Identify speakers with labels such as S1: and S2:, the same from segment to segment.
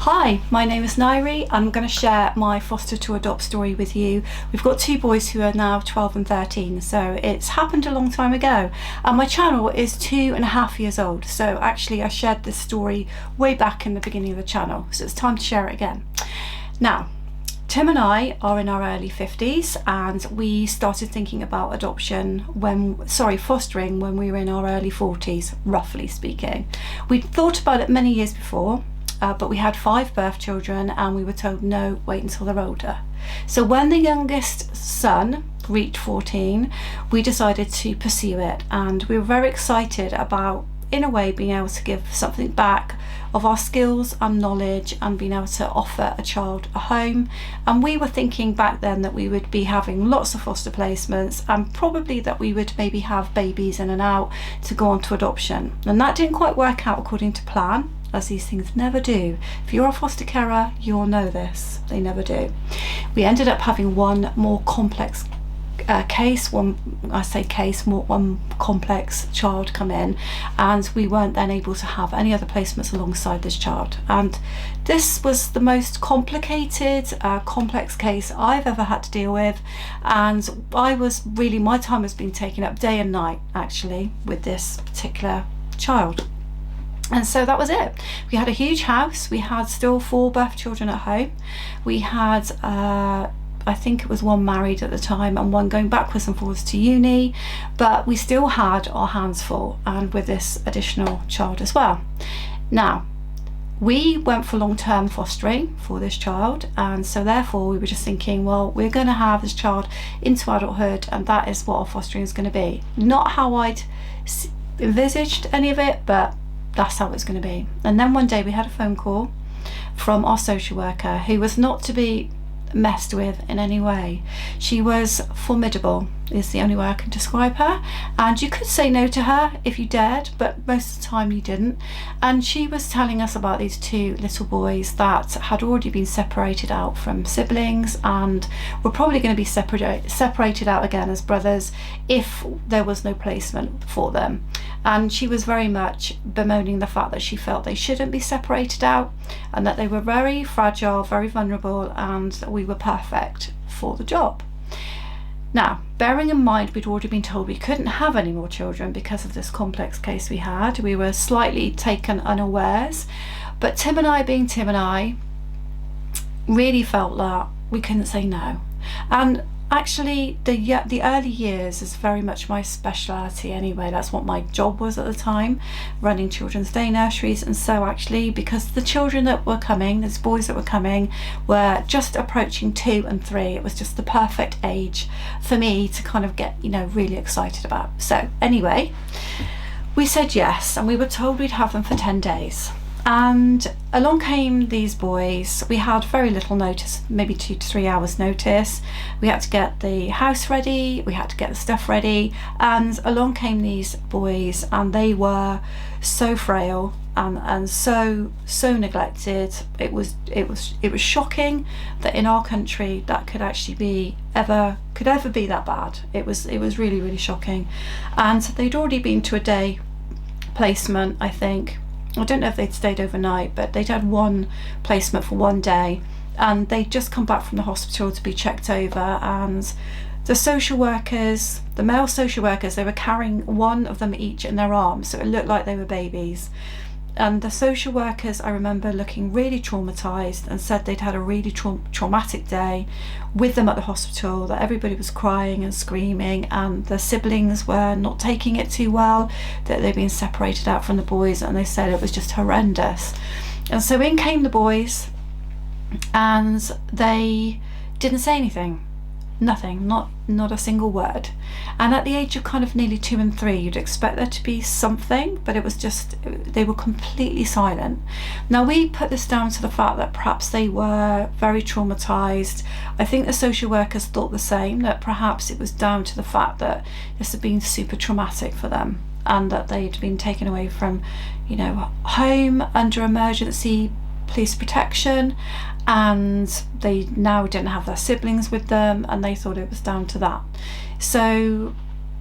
S1: Hi, my name is Nairi. I'm going to share my foster to adopt story with you. We've got two boys who are now 12 and 13, so it's happened a long time ago. And my channel is 2.5 years old, so actually I shared this story way back in the beginning of the channel, so it's time to share it again. Now, Tim and I are in our early 50s, and we started thinking about fostering when we were in our early 40s, roughly speaking. We'd thought about it many years before, but we had 5 birth children and we were told no, wait until they're older. So when the youngest son reached 14, we decided to pursue it, and we were very excited about, in a way, being able to give something back of our skills and knowledge and being able to offer a child a home. And we were thinking back then that we would be having lots of foster placements and probably that we would maybe have babies in and out to go on to adoption. And that didn't quite work out according to plan, as these things never do. If you're a foster carer, you'll know this. They never do. We ended up having one more complex one complex child come in, and we weren't then able to have any other placements alongside this child. And this was the most complicated, complex case I've ever had to deal with, and my time has been taken up day and night actually with this particular child. And so that was it. We had a huge house. We had still 4 birth children at home. We had I think it was one married at the time and one going backwards and forwards to uni, but we still had our hands full, and with this additional child as well. Now, we went for long-term fostering for this child, and so therefore we were just thinking, well, we're going to have this child into adulthood, and that is what our fostering is going to be. Not how I'd envisaged any of it, but that's how it's going to be. And then one day we had a phone call from our social worker, who was not to be messed with in any way. She was formidable, is the only way I can describe her, and you could say no to her if you dared, but most of the time you didn't. And she was telling us about these 2 little boys that had already been separated out from siblings and were probably going to be separated out again as brothers if there was no placement for them. And she was very much bemoaning the fact that she felt they shouldn't be separated out, and that they were very fragile, very vulnerable, and that we were perfect for the job. Now, bearing in mind we'd already been told we couldn't have any more children because of this complex case we had, we were slightly taken unawares. But Tim and I, being Tim and I, really felt that we couldn't say no. And actually, the early years is very much my speciality anyway. That's what my job was at the time, running children's day nurseries. And so actually, because the children that were coming, these boys that were coming, were just approaching 2 and 3, it was just the perfect age for me to kind of get, really excited about. So anyway, we said yes, and we were told we'd have them for 10 days. And along came these boys. We had very little notice, maybe 2 to 3 hours notice. We had to get the house ready, we had to get the stuff ready, and along came these boys, and they were so frail and so neglected. It was shocking that in our country that could actually ever be that bad. It was really, really shocking. And they'd already been to a day placement, I think. I don't know if they'd stayed overnight, but they'd had one placement for one day, and they'd just come back from the hospital to be checked over. And the social workers, the male social workers, they were carrying one of them each in their arms, so it looked like they were babies. And the social workers, I remember, looking really traumatized, and said they'd had a really traumatic day with them at the hospital, that everybody was crying and screaming, and the siblings were not taking it too well, that they'd been separated out from the boys, and they said it was just horrendous. And so in came the boys, and they didn't say anything. Nothing, not a single word. And at the age of kind of nearly 2 and 3, you'd expect there to be something, but it was just, they were completely silent. Now, we put this down to the fact that perhaps they were very traumatized. I think the social workers thought the same, that perhaps it was down to the fact that this had been super traumatic for them, and that they'd been taken away from, home under emergency police protection, and they now didn't have their siblings with them, and they thought it was down to that. So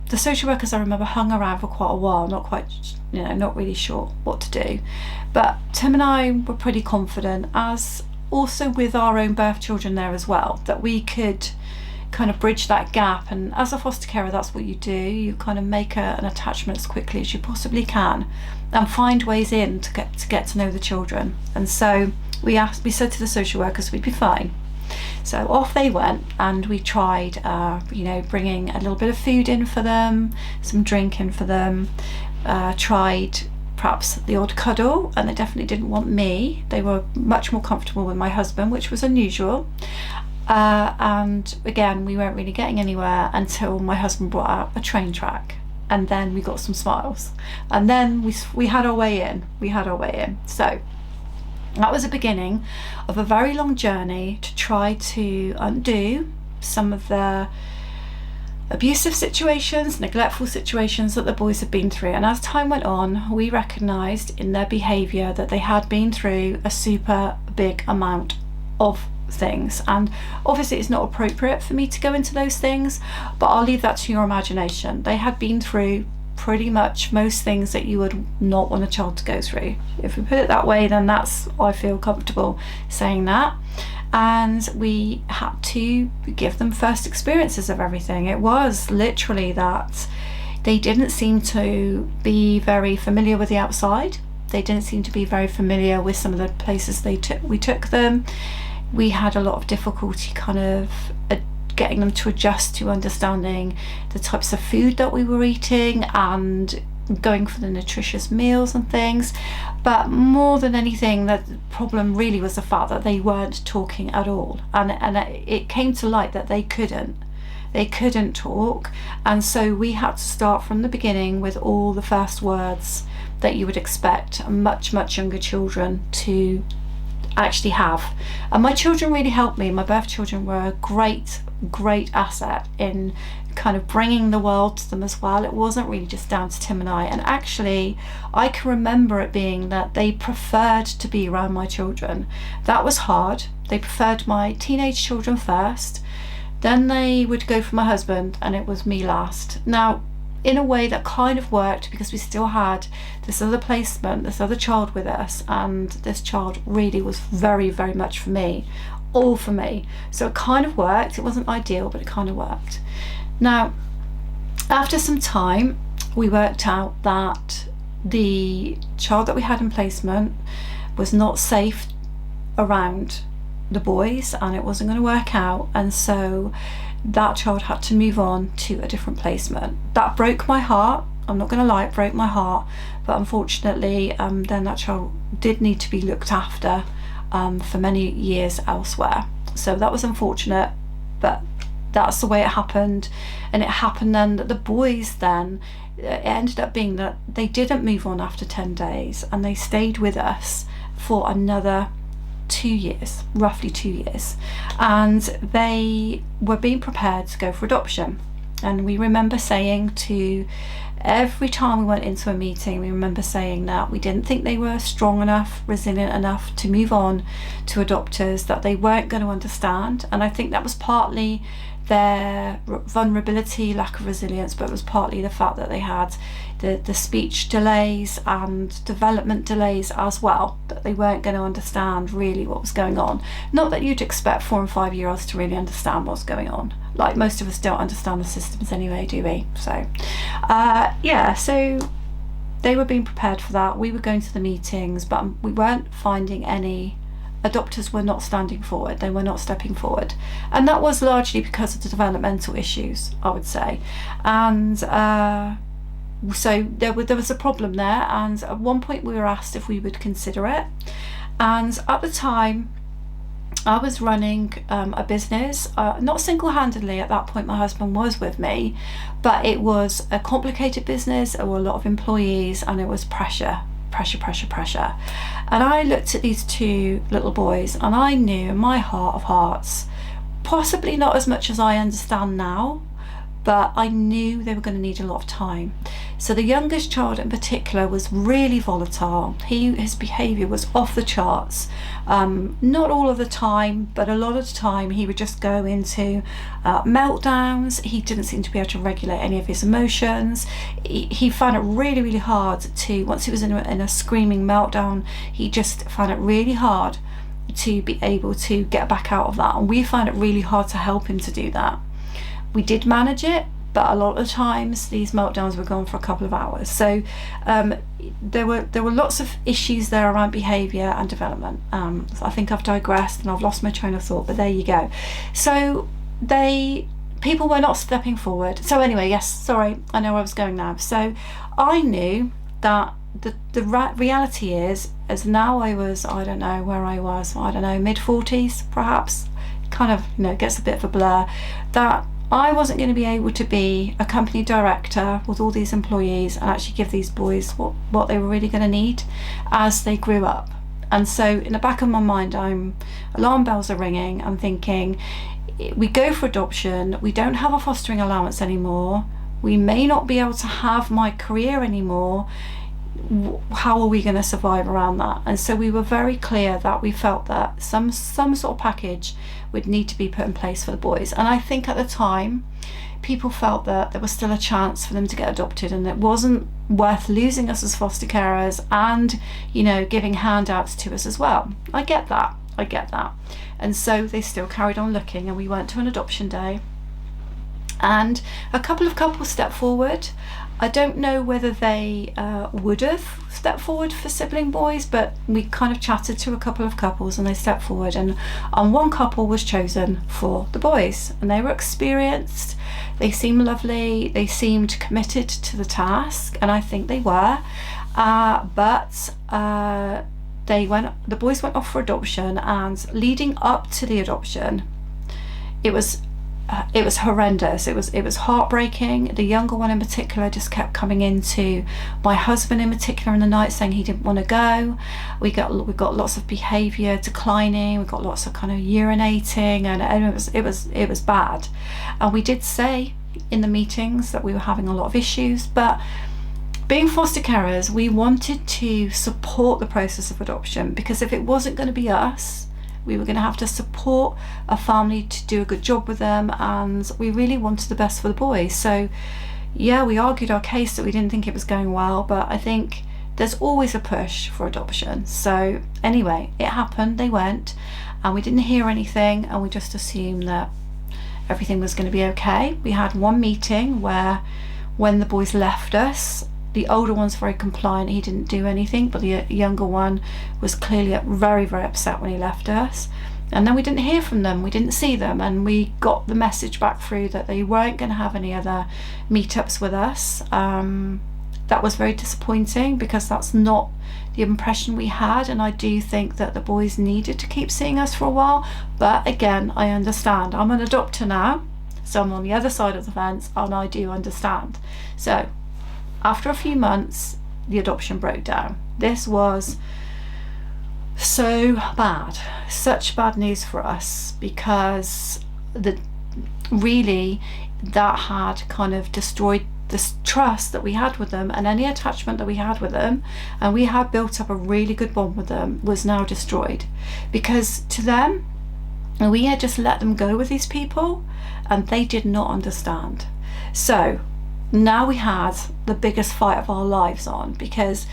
S1: the social workers, I remember, hung around for quite a while, not really sure what to do. But Tim and I were pretty confident, as also with our own birth children there as well, that we could kind of bridge that gap. And as a foster carer, that's what you do. You kind of make an attachment as quickly as you possibly can and find ways in to get to know the children. And so we said to the social workers we'd be fine. So off they went, and we tried bringing a little bit of food in for them, some drink in for them, tried perhaps the odd cuddle, and they definitely didn't want me. They were much more comfortable with my husband, which was unusual. And again, we weren't really getting anywhere until my husband brought out a train track, and then we got some smiles, and then we had our way in. So that was the beginning of a very long journey to try to undo some of the abusive situations, neglectful situations that the boys had been through. And as time went on, we recognised in their behaviour that they had been through a super big amount of things. And obviously it's not appropriate for me to go into those things, but I'll leave that to your imagination. They had been through pretty much most things that you would not want a child to go through. If we put it that way, then I feel comfortable saying that. And we had to give them first experiences of everything. It was literally that they didn't seem to be very familiar with the outside. They didn't seem to be very familiar with some of the places we took them. We had a lot of difficulty kind of getting them to adjust to understanding the types of food that we were eating and going for the nutritious meals and things. But more than anything, the problem really was the fact that they weren't talking at all, and it came to light that they couldn't talk. And so we had to start from the beginning with all the first words that you would expect much younger children to actually have. And my children really helped me. My birth children were a great asset in kind of bringing the world to them as well. It wasn't really just down to Tim and I. And actually, I can remember it being that they preferred to be around my children. That was hard. They preferred my teenage children first, then they would go for my husband, and it was me last. Now, in a way that kind of worked, because we still had this other placement, this other child with us, and this child really was very much for me, all for me. So it kind of worked. It wasn't ideal, but it kind of worked. Now, after some time, we worked out that the child that we had in placement was not safe around the boys, and it wasn't going to work out, and so that child had to move on to a different placement. That broke my heart. I'm not going to lie, it broke my heart, but unfortunately then that child did need to be looked after for many years elsewhere. So that was unfortunate, but that's the way it happened. And it happened then that the boys then, it ended up being that they didn't move on after 10 days, and they stayed with us for another 2 years, roughly 2 years, and they were being prepared to go for adoption. And we remember saying to, every time we went into a meeting, we remember saying that we didn't think they were strong enough, resilient enough to move on to adopters, that they weren't going to understand. And I think that was partly their vulnerability, lack of resilience, but it was partly the fact that they had the speech delays and development delays as well, that they weren't going to understand really what was going on. Not that you'd expect 4 and 5 year olds to really understand what's going on. Like, most of us don't understand the systems anyway, do we? So so they were being prepared for that. We were going to the meetings, but we weren't finding any adopters were not standing forward, they were not stepping forward, and that was largely because of the developmental issues, I would say. And so there was a problem there, and at one point we were asked if we would consider it. And at the time I was running a business, not single-handedly at that point, my husband was with me, but it was a complicated business. There were a lot of employees, and it was pressure. And I looked at these 2 little boys, and I knew in my heart of hearts, possibly not as much as I understand now, but I knew they were going to need a lot of time. So the youngest child in particular was really volatile. His behaviour was off the charts. Not all of the time, but a lot of the time he would just go into meltdowns. He didn't seem to be able to regulate any of his emotions. He found it really, really hard to, once he was in a screaming meltdown, he just found it really hard to be able to get back out of that. And we found it really hard to help him to do that. We did manage it, but a lot of the times these meltdowns were gone for a couple of hours. So there were lots of issues there around behaviour and development. I think I've digressed and I've lost my train of thought, but there you go. So people were not stepping forward. So anyway, yes, sorry, I know where I was going now. So I knew that the reality is, as now I was, I don't know where I was, I don't know, mid-40s perhaps, kind of, it gets a bit of a blur, that I wasn't going to be able to be a company director with all these employees and actually give these boys what they were really going to need as they grew up. And so in the back of my mind, alarm bells are ringing. I'm thinking, we go for adoption, we don't have a fostering allowance anymore, we may not be able to have my career anymore. How are we going to survive around that? And so we were very clear that we felt that some sort of package would need to be put in place for the boys. And I think at the time people felt that there was still a chance for them to get adopted, and it wasn't worth losing us as foster carers and giving handouts to us as well. I get that. And so they still carried on looking, and we went to an adoption day, and a couple of couples stepped forward. I don't know whether they would have stepped forward for sibling boys, but we kind of chatted to a couple of couples and they stepped forward, and one couple was chosen for the boys, and they were experienced, they seemed lovely, they seemed committed to the task, and I think they were, but the boys went off for adoption, and leading up to the adoption, it was horrendous. It was heartbreaking. The younger one in particular just kept coming into my husband in particular in the night saying he didn't want to go. We got lots of behaviour declining. We got lots of kind of urinating, and it was bad. And we did say in the meetings that we were having a lot of issues, but being foster carers, we wanted to support the process of adoption, because if it wasn't going to be us, we were going to have to support a family to do a good job with them, and we really wanted the best for the boys. So yeah, we argued our case that we didn't think it was going well, but I think there's always a push for adoption. So anyway, it happened, they went, and we didn't hear anything, and we just assumed that everything was going to be okay. We had one meeting where, when the boys left us, the older one's very compliant, he didn't do anything, but the younger one was clearly very, very upset when he left us. And then we didn't hear from them, we didn't see them, and we got the message back through that they weren't going to have any other meetups with us. That was very disappointing, because that's not the impression we had, and I do think that the boys needed to keep seeing us for a while. But again, I understand. I'm an adopter now, so I'm on the other side of the fence, and I do understand. So after a few months, the adoption broke down. This was so bad, such bad news for us, because that had kind of destroyed this trust that we had with them, and any attachment that we had with them, and we had built up a really good bond with them, was now destroyed, because to them, we had just let them go with these people, and they did not understand. So now we had the biggest fight of our lives on, because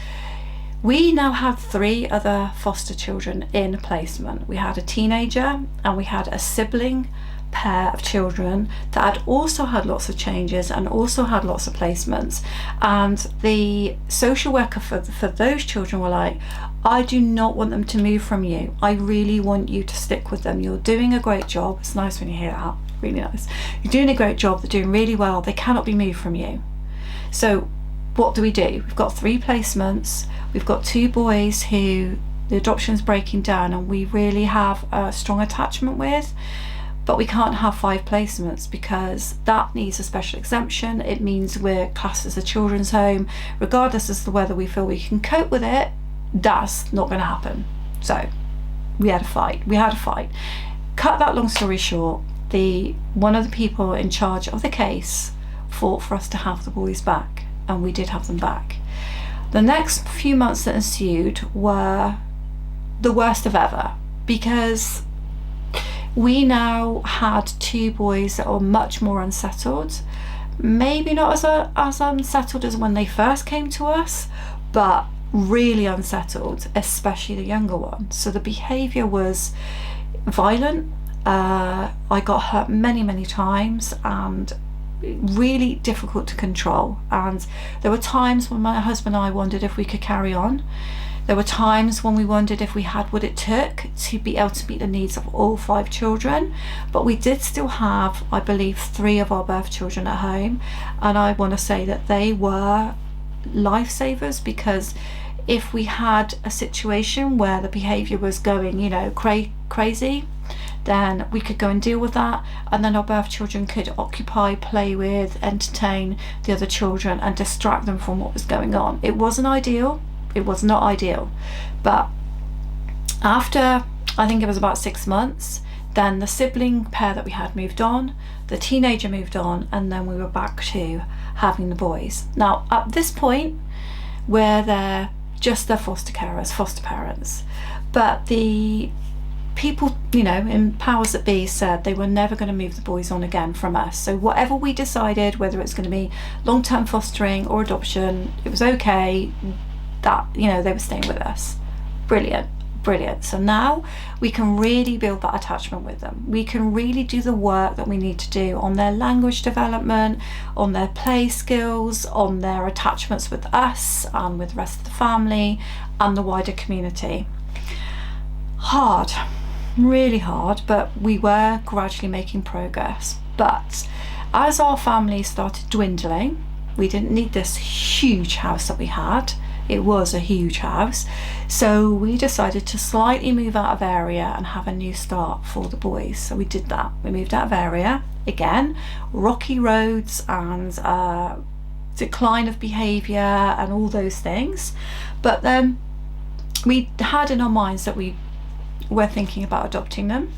S1: we now had 3 other foster children in placement. We had a teenager, and we had a sibling pair of children that had also had lots of changes and also had lots of placements. And the social worker for those children were like, I do not want them to move from you. I really want you to stick with them. You're doing a great job. It's nice when you hear that. Really nice. You're doing a great job. They're doing really well. They cannot be moved from you. So what do? We've got 3 placements. We've got 2 boys who the adoption's breaking down and we really have a strong attachment with, but we can't have 5 placements because that needs a special exemption. It means we're classed as a children's home. Regardless as to whether we feel we can cope with it, that's not going to happen. So we had a fight. Cut that long story short, one of the people in charge of the case fought for us to have the boys back, and we did have them back. The next few months that ensued were the worst of ever, because we now had 2 boys that were much more unsettled. Maybe not as unsettled as when they first came to us, but really unsettled, especially the younger one. So the behaviour was violent. I got hurt many times, and really difficult to control. And there were times when my husband and I wondered if we could carry on. There were times when we wondered if we had what it took to be able to meet the needs of all 5 children, but we did still have, I believe, 3 of our birth children at home, and I want to say that they were lifesavers, because if we had a situation where the behaviour was going, you know, crazy, then we could go and deal with that, and then our birth children could occupy, play with, entertain the other children and distract them from what was going on. It wasn't ideal. It was not ideal, but after, I think it was about 6 months, then the sibling pair that we had moved on, the teenager moved on, and then we were back to having the boys. Now at this point, where they're just their foster carers, foster parents, but the people, you know, in powers that be said they were never going to move the boys on again from us. So whatever we decided, whether it's going to be long-term fostering or adoption, it was okay. That, you know, they were staying with us. Brilliant. So now we can really build that attachment with them. We can really do the work that we need to do on their language development, on their play skills, on their attachments with us and with the rest of the family and the wider community. Hard, really hard, but we were gradually making progress. But as our family started dwindling, we didn't need this huge house that we had. It was a huge house, so we decided to slightly move out of area and have a new start for the boys. So we did that. We moved out of area again, rocky roads and decline of behaviour and all those things, but then we had in our minds that we were thinking about adopting them.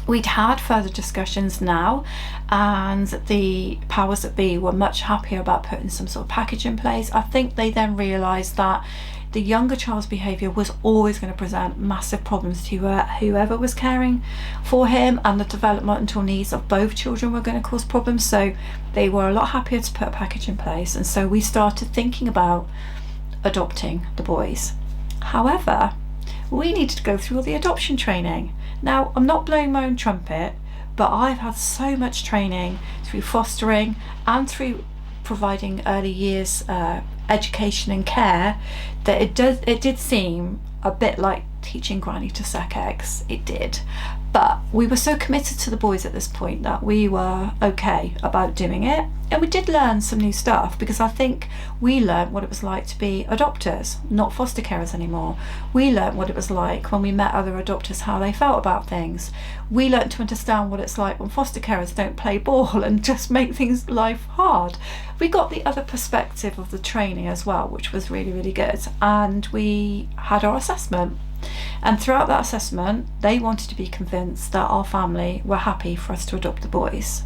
S1: We'd had further discussions now, and the powers that be were much happier about putting some sort of package in place. I think they then realised that the younger child's behaviour was always going to present massive problems to whoever was caring for him, and the developmental needs of both children were going to cause problems. So they were a lot happier to put a package in place, and so we started thinking about adopting the boys. However, we needed to go through all the adoption training. Now, I'm not blowing my own trumpet, but I've had so much training through fostering and through providing early years education and care that it did seem a bit like teaching granny to suck eggs. It did. But we were so committed to the boys at this point that we were okay about doing it. And we did learn some new stuff, because I think we learned what it was like to be adopters, not foster carers anymore. We learned what it was like when we met other adopters, how they felt about things. We learned to understand what it's like when foster carers don't play ball and just make things life hard. We got the other perspective of the training as well, which was really good. And we had our assessment. And throughout that assessment, they wanted to be convinced that our family were happy for us to adopt the boys.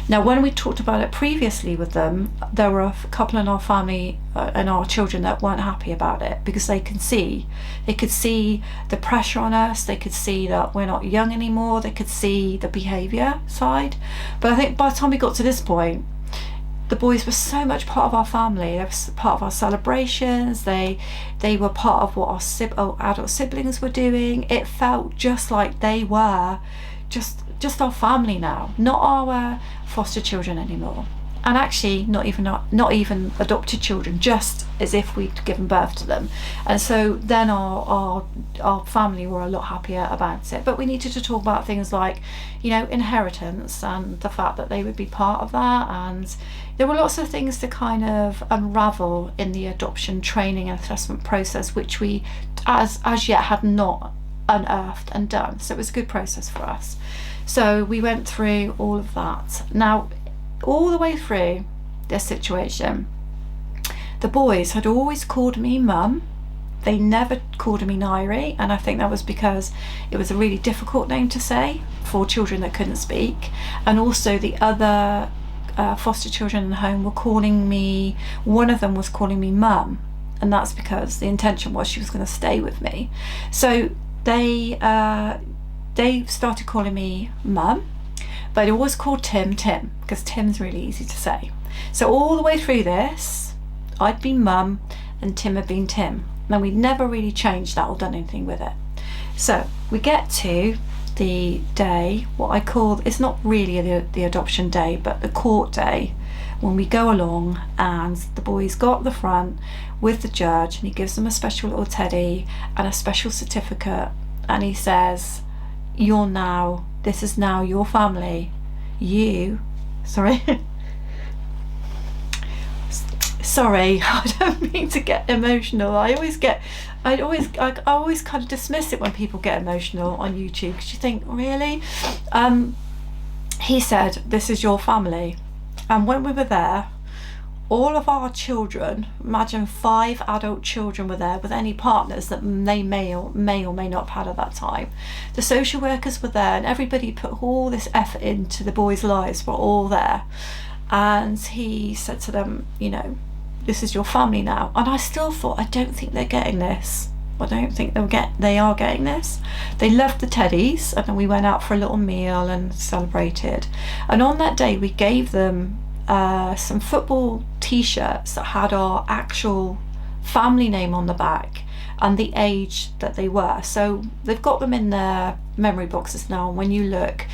S1: Now, when we talked about it previously with them, there were a couple in our family and our children that weren't happy about it, because they could see the pressure on us. They could see that we're not young anymore. They could see the behaviour side. But I think by the time we got to this point, the boys were so much part of our family. They were part of our celebrations. They were part of what our adult siblings were doing. It felt just like they were just our family now, not our foster children anymore. And actually not even adopted children, just as if we'd given birth to them. And so then our family were a lot happier about it. But we needed to talk about things like, you know, inheritance and the fact that they would be part of that. And there were lots of things to kind of unravel in the adoption training and assessment process, which we as yet had not unearthed and done. So it was a good process for us. So we went through all of that. Now, all the way through this situation, the boys had always called me mum. They never called me Nairi, and I think that was because it was a really difficult name to say for children that couldn't speak. And also the other foster children in the home were calling me, one of them was calling me mum, and that's because the intention was she was going to stay with me. So they started calling me mum, but I always called Tim because Tim's really easy to say. So all the way through this, I'd been mum and Tim had been Tim. Now we'd never really changed that or done anything with it. So we get to the day, what I call, it's not really the adoption day, but the court day, when we go along and the boys go up the front with the judge and he gives them a special little teddy and a special certificate, and he says, this is now your family. Sorry, I don't mean to get emotional. I always kind of dismiss it when people get emotional on YouTube, because you think, really? He said, this is your family. And when we were there, all of our children, imagine 5 adult children were there with any partners that they may or may not have had at that time. The social workers were there, and everybody put all this effort into the boys' lives, were all there. And he said to them, this is your family now. And I still thought, I don't think they're getting this. I don't think they are getting this. They loved the teddies, and then we went out for a little meal and celebrated. And on that day, we gave them some football t-shirts that had our actual family name on the back and the age that they were. So they've got them in their memory boxes now, and when you look,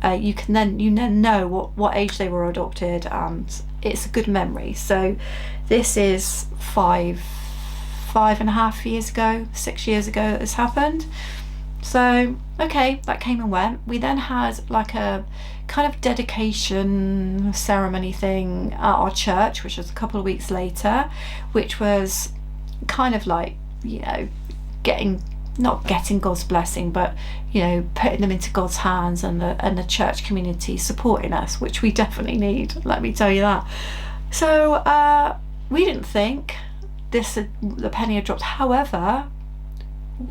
S1: you then know what age they were adopted, and it's a good memory. So this is 5.5 years ago, 6 years ago that this happened. So okay, that came and went. We then had like a kind of dedication ceremony thing at our church, which was a couple of weeks later, which was kind of like, not getting God's blessing, but putting them into God's hands, and the church community supporting us, which we definitely need, let me tell you that. So we didn't think the penny had dropped. However,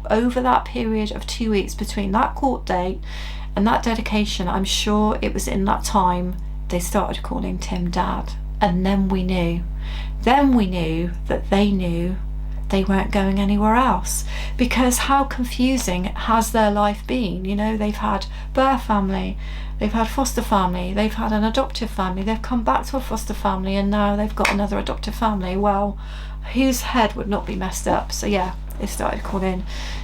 S1: over that period of 2 weeks between that court date and that dedication, I'm sure it was in that time they started calling Tim Dad. And then we knew that they knew they weren't going anywhere else, because how confusing has their life been? They've had birth family, they've had foster family, they've had an adoptive family, they've come back to a foster family, and now they've got another adoptive family. Well, whose head would not be messed up? So yeah, they started calling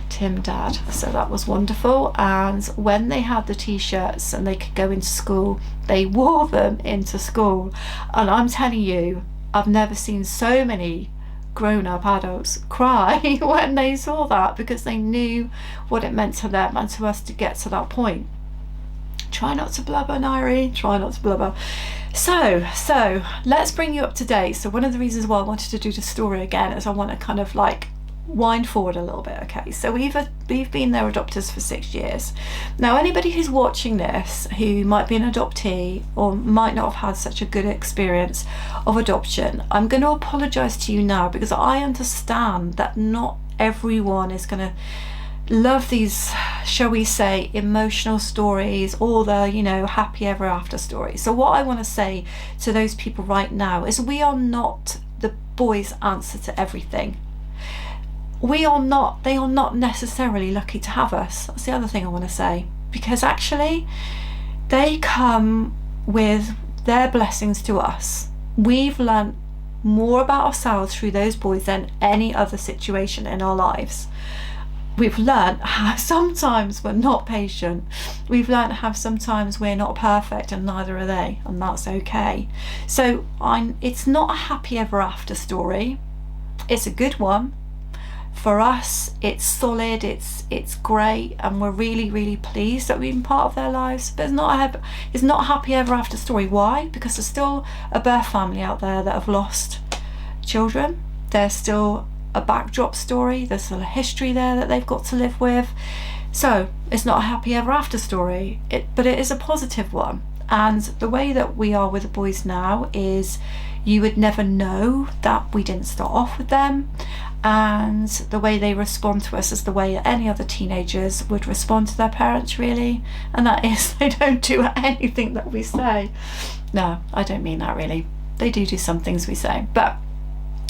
S1: Tim Dad. So that was wonderful. And when they had the t-shirts and they could go into school, they wore them into school. And I'm telling you, I've never seen so many grown-up adults cry when they saw that, because they knew what it meant to them and to us to get to that point. Try not to blubber, Nairi, try not to blubber. So let's bring you up to date. So one of the reasons why I wanted to do the story again is I want to kind of like wind forward a little bit. Okay, so we've been their adopters for 6 years now. Anybody who's watching this who might be an adoptee or might not have had such a good experience of adoption, I'm going to apologize to you now, because I understand that not everyone is going to love these, shall we say, emotional stories, or the happy ever after stories. So what I want to say to those people right now is, we are not the boys' answer to everything. They are not necessarily lucky to have us. That's the other thing I want to say, because actually they come with their blessings to us. We've learnt more about ourselves through those boys than any other situation in our lives. We've learnt how sometimes we're not patient. We've learnt how sometimes we're not perfect, and neither are they, and that's okay. So it's not a happy ever after story. It's a good one. For us, it's solid, it's great, and we're really, really pleased that we've been part of their lives. But it's not a happy ever after story. Why? Because there's still a birth family out there that have lost children. There's still a backdrop story. There's still a history there that they've got to live with. So it's not a happy ever after story, but it is a positive one. And the way that we are with the boys now is, you would never know that we didn't start off with them. and the way they respond to us is the way any other teenagers would respond to their parents, really, and that is they don't do anything that we say. No, I don't mean that, really. They do some things we say, but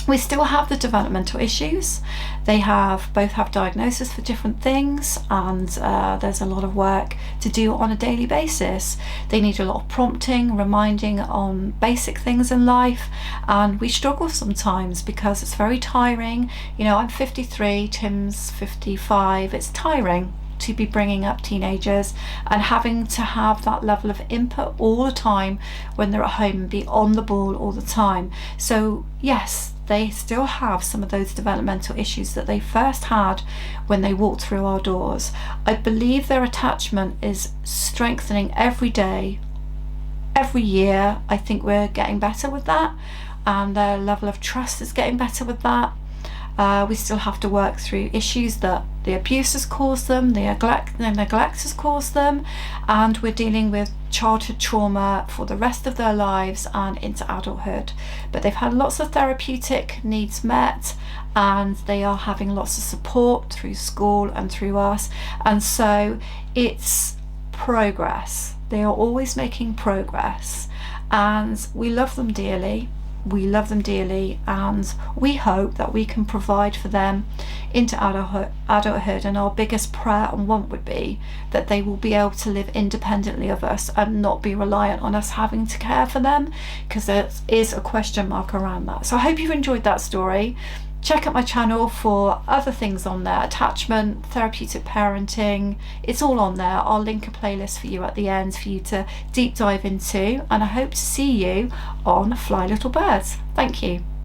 S1: we still have the developmental issues. They both have diagnosis for different things, and there's a lot of work to do on a daily basis. They need a lot of prompting, reminding on basic things in life, and we struggle sometimes because it's very tiring. You know, I'm 53, Tim's 55. It's tiring to be bringing up teenagers and having to have that level of input all the time when they're at home and be on the ball all the time. So yes, they still have some of those developmental issues that they first had when they walked through our doors. I believe their attachment is strengthening every day, every year. I think we're getting better with that, and their level of trust is getting better with that. We still have to work through issues that the abuse has caused them, the neglect has caused them, and we're dealing with childhood trauma for the rest of their lives and into adulthood. But they've had lots of therapeutic needs met, and they are having lots of support through school and through us, and so it's progress. They are always making progress, and we love them dearly. We love them dearly, and we hope that we can provide for them into adulthood. And our biggest prayer and want would be that they will be able to live independently of us and not be reliant on us having to care for them, because there is a question mark around that. So I hope you've enjoyed that story. Check out my channel for other things on there: attachment, therapeutic parenting. It's all on there. I'll link a playlist for you at the end for you to deep dive into, and I hope to see you on Fly Little Birds. Thank you.